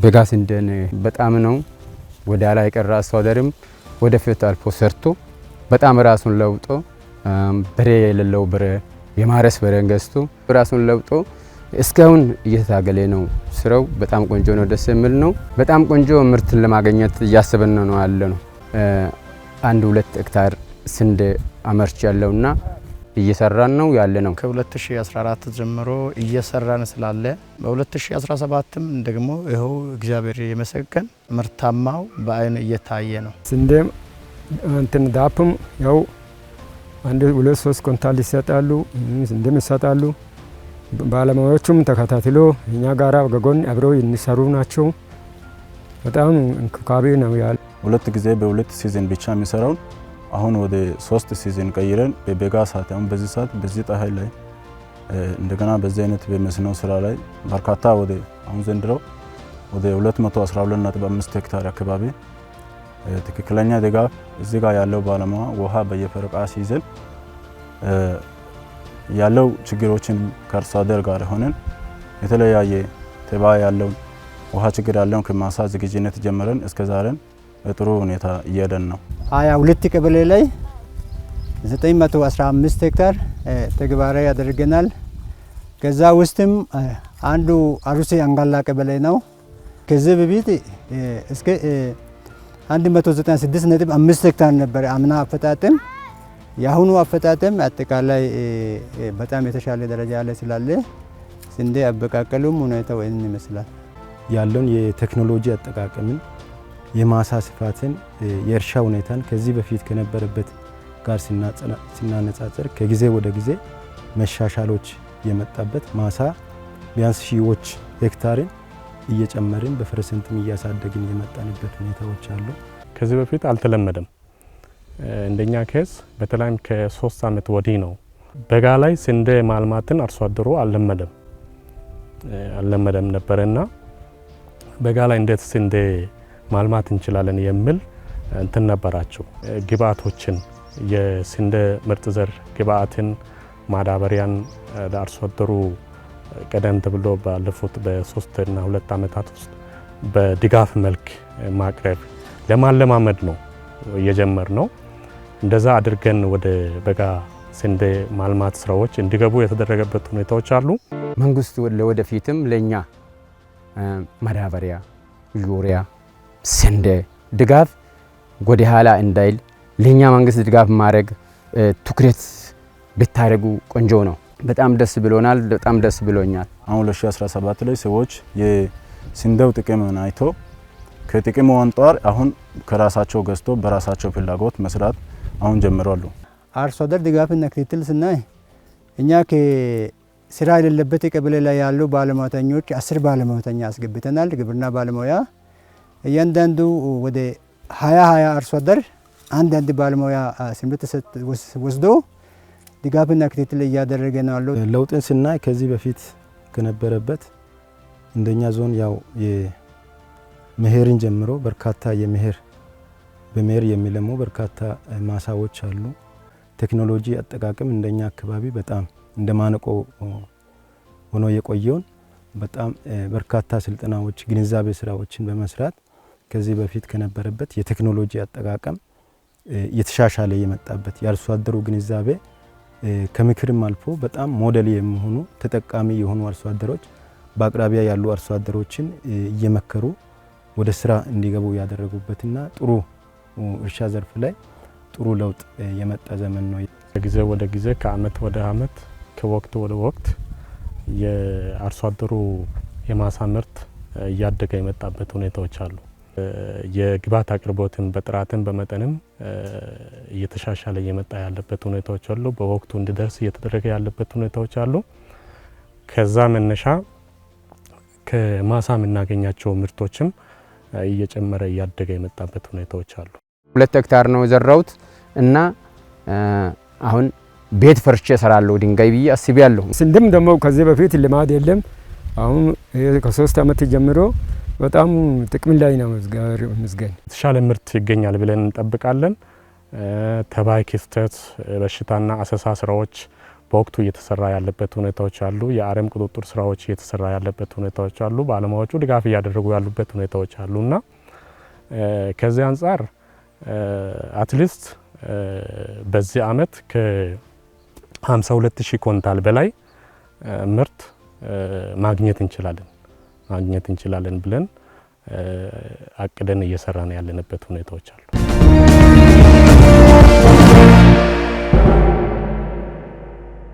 በጋ ስንዴን በጣም ነው ወደ ኋላ የቀረ አርሶ አደርም ወደፊት አልፎ ሰርቶ በጣም ራሱን ለውጦ በሬ የሌለው በሬ የማረስ በሬን ገዝቶ ራሱን ለውጦ እስካሁን እየታገለ ነው። ስራው በጣም ቆንጆ ነው፣ ደስ የሚል ነው። በጣም ቆንጆ ምርትን ለማግኘት እያሰበን ነው ያለ ነው። 1-2 ሄክታር ስንዴ አመርች ያለውና እየሰራን ነው ያለ ነው። ከ2014 ጀምሮ እየሰራን ስላለ በ2017ም ደግሞ ይኸው እግዚአብሔር ይመስገን ምርታማው በአይን እየታየ ነው። ስንዴም ዳፕም ያው 1-2-3 ኩንታል ይሰጣሉ፣ ስንዴም ይሰጣሉ። ባለሙያዎቹም ተከታትሎ እኛ ጋራ በጎን አብረው የሚሰሩ ናቸው። በጣም እንክብካቤ ነው ያለ። 2 ጊዜ በ2 ሲዝን ብቻ የሚሰራውን አሁን ወደ 3 ሲዝን ቀይረን በበጋ ሰዓት አሁን በዚህ ሰዓት በዚህ ፀሐይ ላይ እንደገና በዚህ አይነት በመስኖ ስራ ላይ በርካታ ወደ አሁን ዘንድሮ ወደ 212.5 ሄክታር አካባቢ ትክክለኛ ድጋፍ እዚህ ጋር ያለው ባለሙያ ውሃ በየፈረቃ ሲይዘን ያለው ችግሮችን ከአርሶ አደር ጋር ሆነን የተለያየ ተባይ ያለው ውሃ ችግር ያለውን ከማሳ ዝግጅነት ጀምረን እስከ ዛሬን በጥሩ ሁኔታ እየሄድን ነው። 22 ቀበሌ ላይ 915 ሄክታር ተግባራዊ ያደርገናል። ከዛ ውስጥም አንዱ አሩሲ አንጋላ ቀበሌ ነው። ከዚህ በፊት እስከ 196.5 ሄክታር ነበር አምና አፈጣጠም። የአሁኑ አፈጣጠም አጠቃላይ በጣም የተሻለ ደረጃ ላይ ስላለ ስንዴ አበቃቀሉም ሁኔታው ይህን ይመስላል። ያለውን የቴክኖሎጂ አጠቃቀምን የማሳ ስፋትን የእርሻ ሁኔታን ከዚህ በፊት ከነበረበት ጋር ሲናነጻጸር ከጊዜ ወደ ጊዜ መሻሻሎች የመጣበት ማሳ ቢያንስ ሺዎች ሄክታርን እየጨመርን በፐርሰንትም እያሳደግን የመጣንበት ሁኔታዎች አሉ። ከዚህ በፊት አልተለመደም። እንደኛ ኬስ በተለይም ከ3 ዓመት ወዲህ ነው በጋ ላይ ስንዴ ማልማትን አርሶ አደሩ አልለመደም ነበርና በጋ ላይ እንዴት ስንዴ ማልማት እንችላለን የሚል እንትን ነበራቸው። ግብአቶችን የስንዴ ምርጥ ዘር ግብአትን ማዳበሪያን ለአርሶ አደሩ ቀደም ተብሎ ባለፉት በ3 እና 2 ዓመታት ውስጥ በድጋፍ መልክ ማቅረብ ለማለማመድ ነው የጀመር ነው። እንደዛ አድርገን ወደ በጋ ስንዴ ማልማት ስራዎች እንዲገቡ የተደረገበት ሁኔታዎች አሉ። መንግስት ለወደፊትም ለኛ ማዳበሪያ፣ ዩሪያ፣ ስንዴ ድጋፍ ወደ ኋላ እንዳይል ለኛ መንግስት ድጋፍ ማድረግ ትኩረት ብታደርጉ ቆንጆ ነው። በጣም ደስ ብሎናል። በጣም ደስ ብሎኛል። አሁን 2017 ላይ ሰዎች የስንዴው ጥቅምን አይቶ ከጥቅሙ አንጻር አሁን ከራሳቸው ገዝቶ በራሳቸው ፍላጎት መስራት አሁን ጀምሯሉ። አርሶ አደር ድጋፍና ክትትል ስናይ እኛ ከስራ የሌለበት ቀበሌ ላይ ያሉ ባለሙያተኞች 10 ባለሙያተኛ አስገብተናል። ግብርና ባለሙያ እያንዳንዱ ወደ 20 አርሶ አደር አንድ ባለሙያ ስምሪት ወስዶ ድጋፍና ክትትል እያደረገ ነው ያለው። ለውጥን ስናይ ከዚህ በፊት ከነበረበት እንደኛ ዞን ያው የመኸርን ጀምሮ በርካታ በመኸር የሚለሙ በርካታ ማሳዎች አሉ። ቴክኖሎጂ አጠቃቀም እንደኛ አካባቢ በጣም እንደማነቆ ሆኖ የቆየውን በጣም በርካታ ስልጠናዎች፣ ግንዛቤ ስራዎችን በመስራት ከዚህ በፊት ከነበረበት የቴክኖሎጂ አጠቃቀም የተሻሻለ የመጣበት የአርሶ አደሩ ግንዛቤ ከምክርም አልፎ በጣም ሞዴል የሚሆኑ ተጠቃሚ የሆኑ አርሶ አደሮች በአቅራቢያ ያሉ አርሶ አደሮችን እየመከሩ ወደ ስራ እንዲገቡ ያደረጉበትና ጥሩ እርሻ ዘርፍ ላይ ጥሩ ለውጥ የመጣ ዘመን ነው። ከጊዜ ወደ ጊዜ ከአመት ወደ አመት ከወቅት ወደ ወቅት የአርሶ አደሩ የማሳ ምርት እያደገ የመጣበት ሁኔታዎች አሉ። የግብዓት አቅርቦትን በጥራትን በመጠንም እየተሻሻለ እየመጣ ያለበት ሁኔታዎች አሉ። በወቅቱ እንዲደርስ እየተደረገ ያለበት ሁኔታዎች አሉ። ከዛ መነሻ ከማሳ የምናገኛቸው ምርቶችም እየጨመረ እያደገ የመጣበት ሁኔታዎች አሉ። 2 ሄክታር ነው የዘራሁት እና አሁን ቤት ፈርቼ እሰራለሁ ድንጋይ ብዬ አስቤያለሁ። ስንዴም ደግሞ ከዚህ በፊት ልማድ የለም። አሁን ከ3 ዓመት ጀምሮ በጣም ጥቅም ላይ ነው መስገን የተሻለ ምርት ይገኛል ብለን እንጠብቃለን። ተባይ ክስተት፣ በሽታና አሰሳ ስራዎች በወቅቱ እየተሰራ ያለበት ሁኔታዎች አሉ። የአረም ቁጥጥር ስራዎች እየተሰራ ያለበት ሁኔታዎች አሉ። ባለሙያዎቹ ድጋፍ እያደረጉ ያሉበት ሁኔታዎች አሉና ከዚህ አንጻር አትሊስት በዚህ አመት ከ52000 ኩንታል በላይ ምርት ማግኘት እንችላለን ብለን አቅደን እየሰራን ያለንበት ሁኔታዎች አሉ።